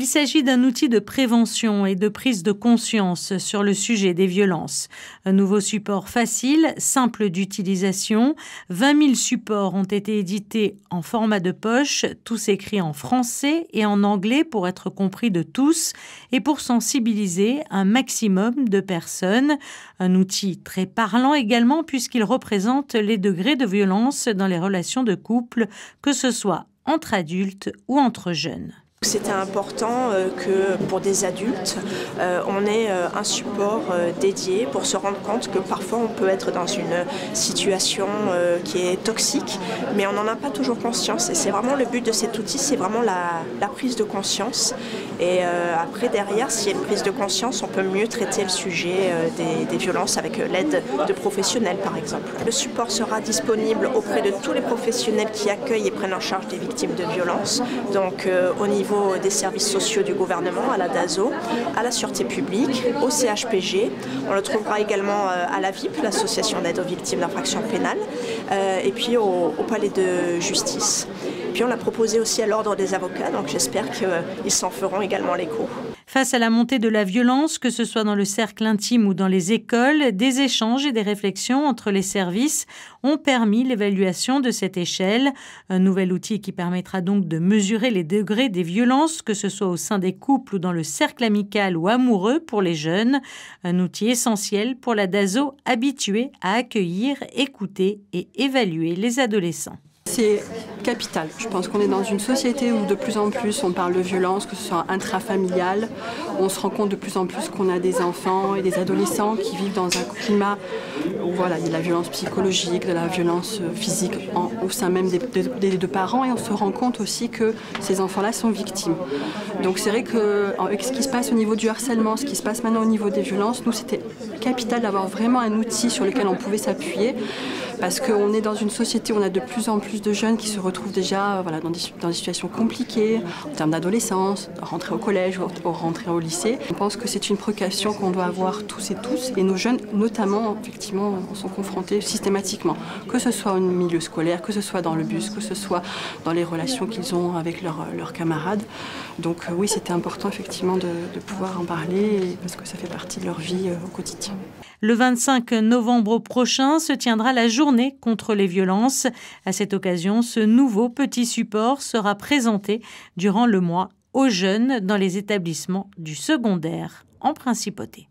Il s'agit d'un outil de prévention et de prise de conscience sur le sujet des violences. Un nouveau support facile, simple d'utilisation. 20 000 supports ont été édités en format de poche, tous écrits en français et en anglais pour être compris de tous et pour sensibiliser un maximum de personnes. Un outil très parlant également puisqu'il représente les degrés de violence dans les relations de couple, que ce soit entre adultes ou entre jeunes. C'était important que pour des adultes, on ait un support dédié pour se rendre compte que parfois on peut être dans une situation qui est toxique, mais on n'en a pas toujours conscience. Et c'est vraiment le but de cet outil, c'est vraiment la prise de conscience. Et après, derrière, s'il y a une prise de conscience, on peut mieux traiter le sujet des violences avec l'aide de professionnels, par exemple. Le support sera disponible auprès de tous les professionnels qui accueillent et prennent en charge des victimes de violences. Donc, au niveau des services sociaux du gouvernement, à la DASO, à la Sûreté publique, au CHPG. On le trouvera également à la VIP, l'association d'aide aux victimes d'infractions pénales, et puis au palais de justice. Puis on l'a proposé aussi à l'ordre des avocats, donc j'espère qu'ils s'en feront également l'écho. Face à la montée de la violence, que ce soit dans le cercle intime ou dans les écoles, des échanges et des réflexions entre les services ont permis l'évaluation de cette échelle. Un nouvel outil qui permettra donc de mesurer les degrés des violences, que ce soit au sein des couples ou dans le cercle amical ou amoureux pour les jeunes. Un outil essentiel pour la DASO habituée à accueillir, écouter et évaluer les adolescents. C'est capital. Je pense qu'on est dans une société où de plus en plus on parle de violence, que ce soit intrafamilial. On se rend compte de plus en plus qu'on a des enfants et des adolescents qui vivent dans un climat où il y a de la violence psychologique, de la violence physique au sein même des deux parents. Et on se rend compte aussi que ces enfants-là sont victimes. Donc c'est vrai qu'avec ce qui se passe au niveau du harcèlement, ce qui se passe maintenant au niveau des violences, nous c'était capital d'avoir vraiment un outil sur lequel on pouvait s'appuyer. Parce qu'on est dans une société où on a de plus en plus de jeunes qui se retrouvent déjà dans des situations compliquées, en termes d'adolescence, rentrer au collège ou rentrer au lycée. On pense que c'est une préoccupation qu'on doit avoir tous, et nos jeunes, notamment, effectivement, sont confrontés systématiquement, que ce soit au milieu scolaire, que ce soit dans le bus, que ce soit dans les relations qu'ils ont avec leurs camarades. Donc oui, c'était important, effectivement, de pouvoir en parler, parce que ça fait partie de leur vie au quotidien. Le 25 novembre prochain se tiendra la journée contre les violences. À cette occasion, ce nouveau petit support sera présenté durant le mois aux jeunes dans les établissements du secondaire en Principauté.